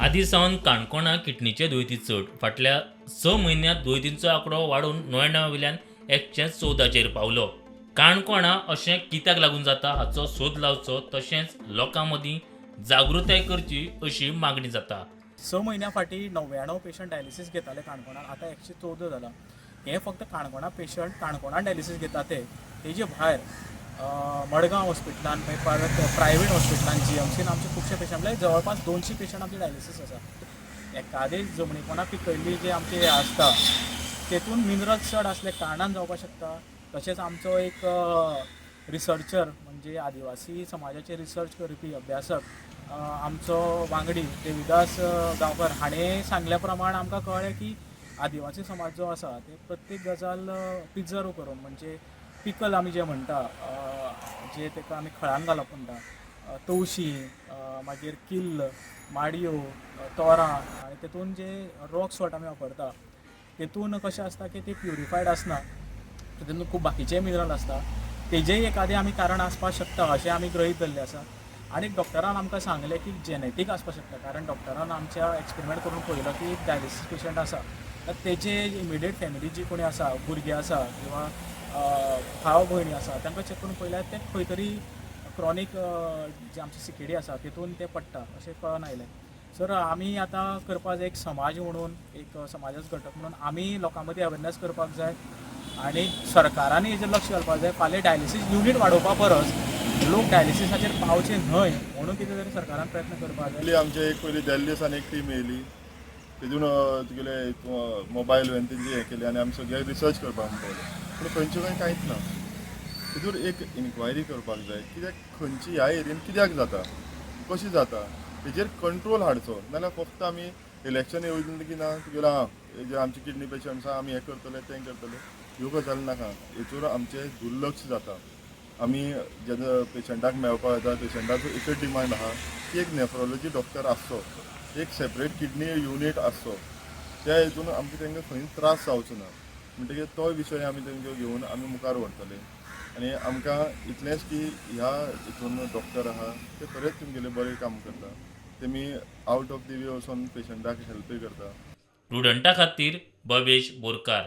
आदी सावन काणकोणा किडनीचे दुयेंती चड. फाटल्या 6 म्हयन्यांत दुयेंतींचो आंकडो वाडून 99वेल्यान 114चेर पावलो. काणकोणा अशें कित्याक लागून जाता हाचो सोद लावचो तशेंच लोकां मदीं जागृताय करची अशी मागणी जाता. 6 म्हयन्या फाटीं 99 पेशंट डायलिसीस घेताले काणकोणान, आतां 114 जाला. हे फक्त काणकोणा पेशंट काणकोणा डायलिसीस घेता तेजे भायर मडगांव हॉस्पिटलान मागीर प्रायवेट हॉस्पिटलान GMCन आमचे खुबशे पेशंट म्हणजे जवळपास 200 पेशंट आमचे डायलिसीस आसा. एखादे जमनीपणां पिकयल्ली जे आमचे आसता तेतून मिनरल्स चड आसले कारणान जावपाक शकता. तशेंच आमचो एक रिसर्चर म्हणजे आदिवासी समाजाचे रिसर्च करपी अभ्यासक आमचो वांगडी देविदास गांवकर हाणें सांगल्या प्रमाण आमकां कळ्ळें की आदिवासी समाज जो आसा ते प्रत्येक गजाल प्रिजर्व करून म्हणजे पिकल आमी जे म्हणटा जे ताका आमी खळान घालप म्हणटा तवशीं मागीर किल्ल माडयो तोरां आनी तेतून जे रॉक सॉल्ट आमी वापरता तेतून कशें आसता की ती प्युरिफायड आसना, तेतून खूब बाकीचे मिनरल आसता. तेजेय एखादें आमी कारण आसपाक शकता अशें आमी गृहीत धरलें आसा. आनी डॉक्टरान आमकां सांगलें की जेनेटीक आसपाक शकता, कारण डॉक्टरान आमच्या एक्सपेरिमेंट करून पळयलो की डायलिसीस पेशंट आसा जाल्यार तेजे इमिडिएट फॅमिली जी कोणी आसा भुरगीं आसा किंवा भाव भयणी आसा तांकां चॅक करून पळयल्यार ते खंय तरी क्रॉनीक जे आमची सिकेडी आसा तितून ते पडटा अशें कळून आयलें. सर आमी आतां करपाक जाय एक समाज म्हणून एक समाजाचो घटक म्हणून आमी लोकां मदीं अवेरनेस करपाक जाय आनी सरकारानूय हेजेर लक्ष घालपाक जाय. फाल्यां डायलिसीस युनीट वाडोवपा परस लोक डायलिसिसाचेर पावचे न्हय म्हणून कितें तरी सरकारान प्रयत्न करपाक जाय. आमचे एक पयलीं दिल्लीसान एक टीम येयली, तितून तुगेले मोबायल हांवें तेंची हें केली आनी आमी सगळे रिसर्च करपाक पावले. पूण खंयचें कांयच ना. तितून एक इन्क्वायरी करपाक जाय कित्याक खंयची ह्या एरियेन कित्याक जाता, कशी जाता तेजेर कंट्रोल हाडचो. नाल्यार फक्त आमी इलेक्शन येवजण की ना तुगेले जे आमचे किडनी पेशंट्स आहा आमी हें करतले तें करतले ह्यो गजाली नाका. हेचेर आमचें दुर्लक्ष जाता. आमी जेन्ना पेशंटाक मेळपाक येता पेशंटाचो एकच डिमांड आहा की एक नेफ्रोलॉजी डॉक्टर आसचो, एक सेपरेट किडनी युनीट आसचो. त्या हेतून आमकां तांकां खंय त्रास जावचो ना. म्हणटकीर तो विशय आमी तांकां घेवन आमी मुखार व्हरतले. आनी आमकां इतलेंच की ह्या हितून डॉक्टर आहा ते खरेंच तुमगेलें बरें काम करता. तेमी आवट ऑफ दी वे वचोन पेशंटाक हेल्पूय करता. प्रुडंटा खातीर बबेश बोरकार.